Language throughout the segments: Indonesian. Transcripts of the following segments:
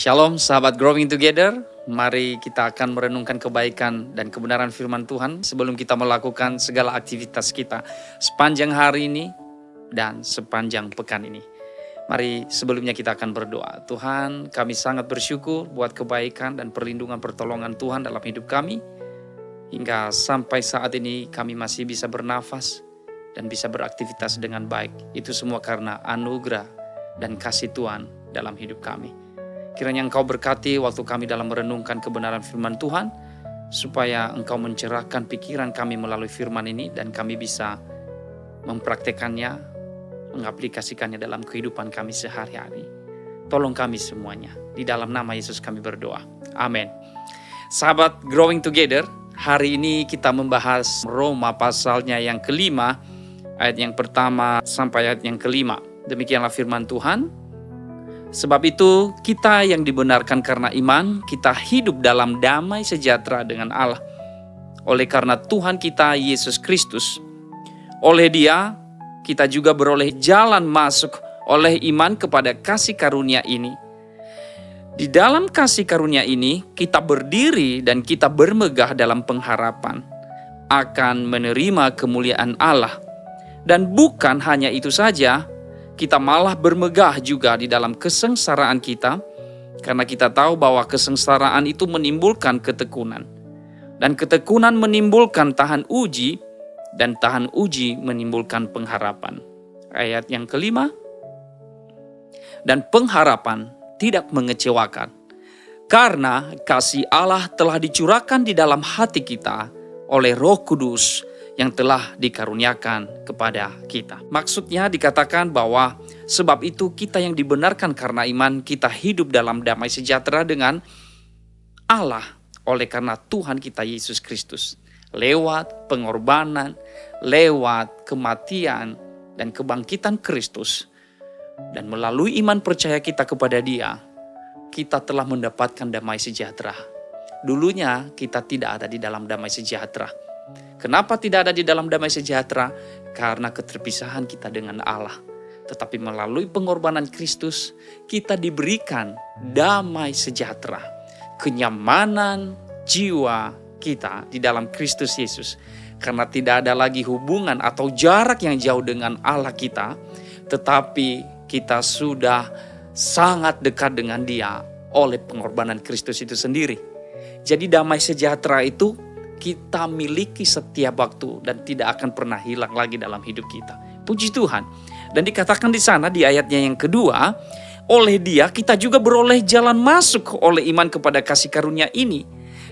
Shalom sahabat Growing Together, mari kita akan merenungkan kebaikan dan kebenaran firman Tuhan sebelum kita melakukan segala aktivitas kita sepanjang hari ini dan sepanjang pekan ini. Mari sebelumnya kita akan berdoa. Tuhan, kami sangat bersyukur buat kebaikan dan perlindungan pertolongan Tuhan dalam hidup kami. Hingga sampai saat ini kami masih bisa bernafas dan bisa beraktivitas dengan baik. Itu semua karena anugerah dan kasih Tuhan dalam hidup kami. Kiranya Engkau berkati waktu kami dalam merenungkan kebenaran firman Tuhan, supaya Engkau mencerahkan pikiran kami melalui firman ini dan kami bisa mempraktekannya, mengaplikasikannya dalam kehidupan kami sehari-hari. Tolong kami semuanya, di dalam nama Yesus kami berdoa. Amin. Sahabat Growing Together, hari ini kita membahas Roma pasalnya yang kelima, ayat yang pertama sampai ayat yang kelima. Demikianlah firman Tuhan. Sebab itu kita yang dibenarkan karena iman, kita hidup dalam damai sejahtera dengan Allah. Oleh karena Tuhan kita Yesus Kristus. Oleh Dia, kita juga beroleh jalan masuk oleh iman kepada kasih karunia ini. Di dalam kasih karunia ini, kita berdiri dan kita bermegah dalam pengharapan akan menerima kemuliaan Allah. Dan bukan hanya itu saja, kita malah bermegah juga di dalam kesengsaraan kita, karena kita tahu bahwa kesengsaraan itu menimbulkan ketekunan. Dan ketekunan menimbulkan tahan uji, dan tahan uji menimbulkan pengharapan. Ayat yang kelima, dan pengharapan tidak mengecewakan, karena kasih Allah telah dicurahkan di dalam hati kita oleh Roh Kudus yang telah dikaruniakan kepada kita. Maksudnya dikatakan bahwa sebab itu kita yang dibenarkan karena iman, kita hidup dalam damai sejahtera dengan Allah oleh karena Tuhan kita Yesus Kristus. Lewat pengorbanan, lewat kematian dan kebangkitan Kristus, dan melalui iman percaya kita kepada Dia, kita telah mendapatkan damai sejahtera. Dulunya kita tidak ada di dalam damai sejahtera. Kenapa tidak ada di dalam damai sejahtera? Karena keterpisahan kita dengan Allah. Tetapi melalui pengorbanan Kristus, kita diberikan damai sejahtera. Kenyamanan jiwa kita di dalam Kristus Yesus. Karena tidak ada lagi hubungan atau jarak yang jauh dengan Allah kita. Tetapi kita sudah sangat dekat dengan Dia oleh pengorbanan Kristus itu sendiri. Jadi damai sejahtera itu kita miliki setiap waktu dan tidak akan pernah hilang lagi dalam hidup kita. Puji Tuhan. Dan dikatakan di sana di ayatnya yang kedua, oleh Dia kita juga beroleh jalan masuk oleh iman kepada kasih karunia ini.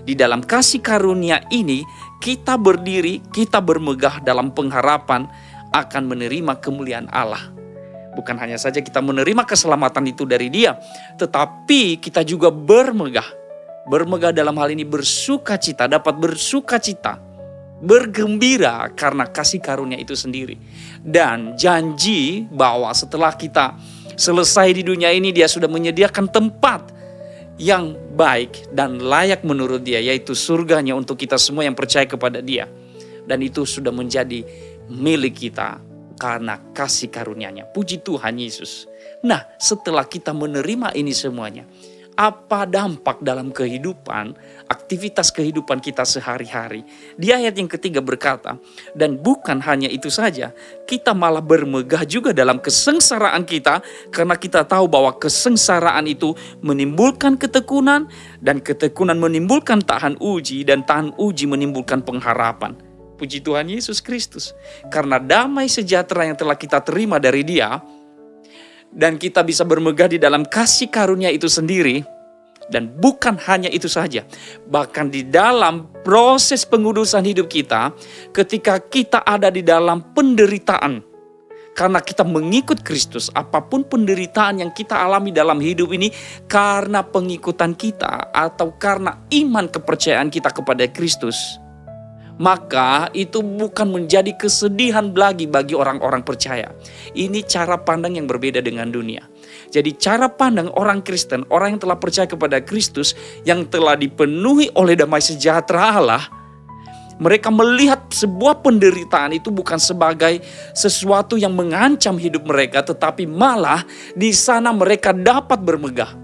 Di dalam kasih karunia ini kita berdiri, kita bermegah dalam pengharapan akan menerima kemuliaan Allah. Bukan hanya saja kita menerima keselamatan itu dari Dia, tetapi kita juga bermegah. Bermegah dalam hal ini bersukacita, dapat bersukacita, bergembira karena kasih karunia itu sendiri. Dan janji bahwa setelah kita selesai di dunia ini, Dia sudah menyediakan tempat yang baik dan layak menurut Dia, yaitu surganya untuk kita semua yang percaya kepada Dia. Dan itu sudah menjadi milik kita karena kasih karunia-Nya. Puji Tuhan Yesus. Nah, setelah kita menerima ini semuanya, apa dampak dalam kehidupan, aktivitas kehidupan kita sehari-hari? Di ayat yang ketiga berkata, dan bukan hanya itu saja, kita malah bermegah juga dalam kesengsaraan kita, karena kita tahu bahwa kesengsaraan itu menimbulkan ketekunan, dan ketekunan menimbulkan tahan uji, dan tahan uji menimbulkan pengharapan. Puji Tuhan Yesus Kristus. Karena damai sejahtera yang telah kita terima dari Dia, dan kita bisa bermegah di dalam kasih karunia itu sendiri. Dan bukan hanya itu saja, bahkan di dalam proses pengudusan hidup kita, ketika kita ada di dalam penderitaan, karena kita mengikut Kristus, apapun penderitaan yang kita alami dalam hidup ini, karena pengikutan kita atau karena iman kepercayaan kita kepada Kristus, maka itu bukan menjadi kesedihan lagi bagi orang-orang percaya. Ini cara pandang yang berbeda dengan dunia. Jadi cara pandang orang Kristen, orang yang telah percaya kepada Kristus, yang telah dipenuhi oleh damai sejahtera Allah, mereka melihat sebuah penderitaan itu bukan sebagai sesuatu yang mengancam hidup mereka, tetapi malah di sana mereka dapat bermegah.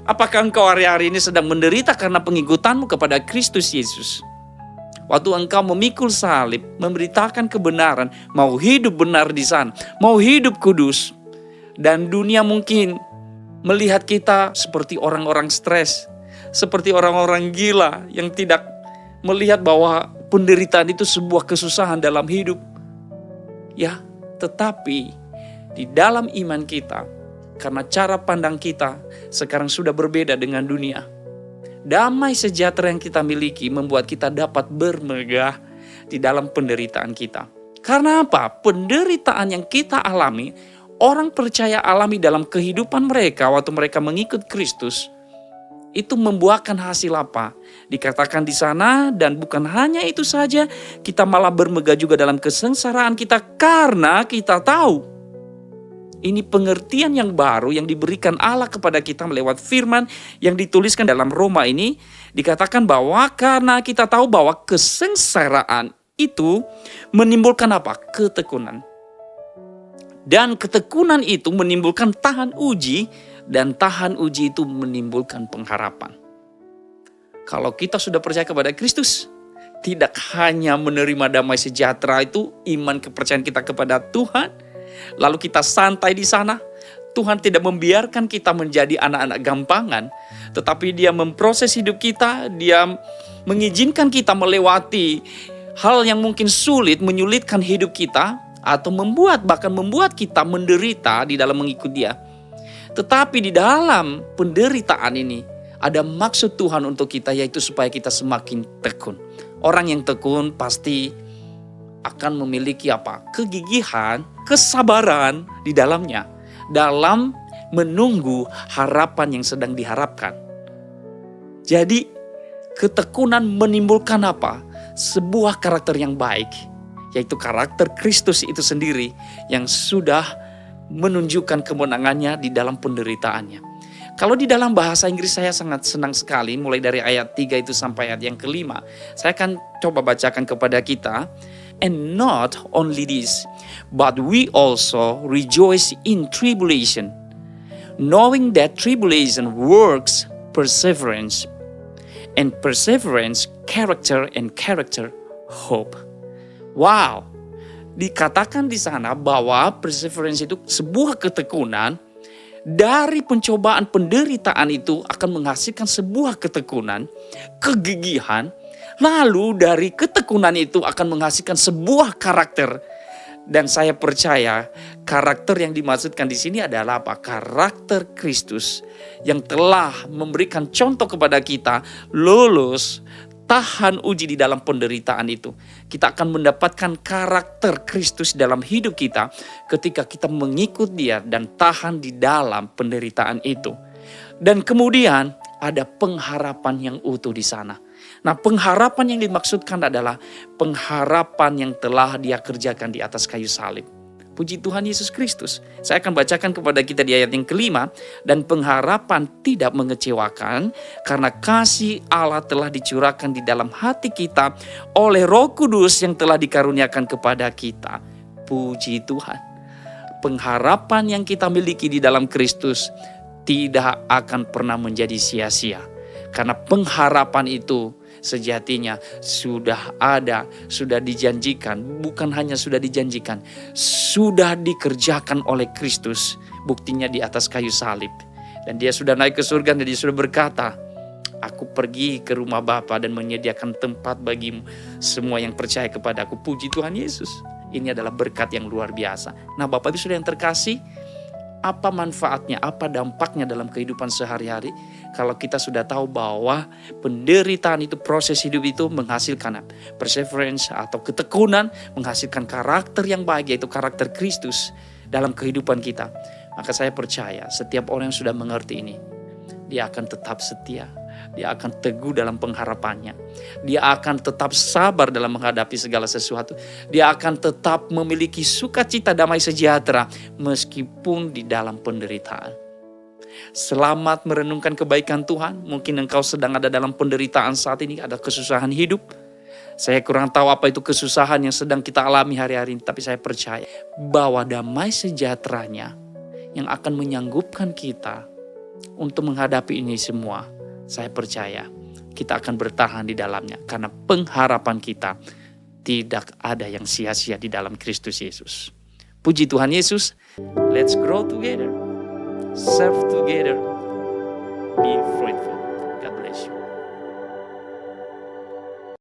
Apakah engkau hari-hari ini sedang menderita karena pengikutanmu kepada Kristus Yesus? Waktu engkau memikul salib, memberitakan kebenaran, mau hidup benar di sana, mau hidup kudus. Dan dunia mungkin melihat kita seperti orang-orang stres, seperti orang-orang gila yang tidak melihat bahwa penderitaan itu sebuah kesusahan dalam hidup. Ya, tetapi di dalam iman kita, karena cara pandang kita sekarang sudah berbeda dengan dunia. Damai sejahtera yang kita miliki membuat kita dapat bermegah di dalam penderitaan kita. Karena apa? Penderitaan yang kita alami, orang percaya alami dalam kehidupan mereka waktu mereka mengikut Kristus, itu membuahkan hasil apa? Dikatakan di sana, dan bukan hanya itu saja, kita malah bermegah juga dalam kesengsaraan kita karena kita tahu. Ini pengertian yang baru yang diberikan Allah kepada kita lewat firman yang dituliskan dalam Roma ini. Dikatakan bahwa karena kita tahu bahwa kesengsaraan itu menimbulkan apa? Ketekunan. Dan ketekunan itu menimbulkan tahan uji, dan tahan uji itu menimbulkan pengharapan. Kalau kita sudah percaya kepada Kristus, tidak hanya menerima damai sejahtera itu, iman kepercayaan kita kepada Tuhan, lalu kita santai di sana. Tuhan tidak membiarkan kita menjadi anak-anak gampangan, tetapi Dia memproses hidup kita, Dia mengizinkan kita melewati hal yang mungkin sulit, menyulitkan hidup kita, atau bahkan membuat kita menderita di dalam mengikut Dia. Tetapi di dalam penderitaan ini ada maksud Tuhan untuk kita, yaitu supaya kita semakin tekun. Orang yang tekun pasti akan memiliki apa? Kegigihan, kesabaran di dalamnya, dalam menunggu harapan yang sedang diharapkan. Jadi ketekunan menimbulkan apa? Sebuah karakter yang baik, yaitu karakter Kristus itu sendiri yang sudah menunjukkan kemenangannya di dalam penderitaannya. Kalau di dalam bahasa Inggris saya sangat senang sekali, mulai dari ayat 3 itu sampai ayat yang kelima. Saya akan coba bacakan kepada kita. And not only this, but we also rejoice in tribulation, knowing that tribulation works perseverance, and perseverance character, and character hope. Wow, dikatakan di sana bahwa perseverance itu sebuah ketekunan. Dari pencobaan penderitaan itu akan menghasilkan sebuah ketekunan, kegigihan. Lalu dari ketekunan itu akan menghasilkan sebuah karakter. Dan saya percaya karakter yang dimaksudkan di sini adalah apa? Karakter Kristus yang telah memberikan contoh kepada kita lulus, tahan uji di dalam penderitaan itu. Kita akan mendapatkan karakter Kristus dalam hidup kita ketika kita mengikut Dia dan tahan di dalam penderitaan itu. Dan kemudian ada pengharapan yang utuh di sana. Nah, pengharapan yang dimaksudkan adalah pengharapan yang telah Dia kerjakan di atas kayu salib. Puji Tuhan Yesus Kristus. Saya akan bacakan kepada kita di ayat yang kelima. Dan pengharapan tidak mengecewakan karena kasih Allah telah dicurahkan di dalam hati kita oleh Roh Kudus yang telah dikaruniakan kepada kita. Puji Tuhan. Pengharapan yang kita miliki di dalam Kristus tidak akan pernah menjadi sia-sia. Karena pengharapan itu sejatinya sudah ada, sudah dijanjikan. Bukan hanya sudah dijanjikan, sudah dikerjakan oleh Kristus. Buktinya di atas kayu salib. Dan Dia sudah naik ke surga dan Dia sudah berkata, aku pergi ke rumah Bapa dan menyediakan tempat bagimu semua yang percaya kepada aku. Puji Tuhan Yesus. Ini adalah berkat yang luar biasa. Nah, Bapak Ibu sudah yang terkasih, apa manfaatnya, apa dampaknya dalam kehidupan sehari-hari kalau kita sudah tahu bahwa penderitaan itu, proses hidup itu menghasilkan perseverance atau ketekunan, menghasilkan karakter yang baik, yaitu karakter Kristus dalam kehidupan kita. Maka saya percaya setiap orang yang sudah mengerti ini, dia akan tetap setia, dia akan teguh dalam pengharapannya, dia akan tetap sabar dalam menghadapi segala sesuatu, dia akan tetap memiliki sukacita damai sejahtera meskipun di dalam penderitaan. Selamat merenungkan kebaikan Tuhan. Mungkin engkau sedang ada dalam penderitaan saat ini, ada kesusahan hidup. Saya kurang tahu apa itu kesusahan yang sedang kita alami hari-hari ini, tapi saya percaya bahwa damai sejahteranya yang akan menyanggupkan kita untuk menghadapi ini semua, saya percaya kita akan bertahan di dalamnya. Karena pengharapan kita tidak ada yang sia-sia di dalam Kristus Yesus. Puji Tuhan Yesus. Let's grow together. Serve together. Be fruitful. God bless you.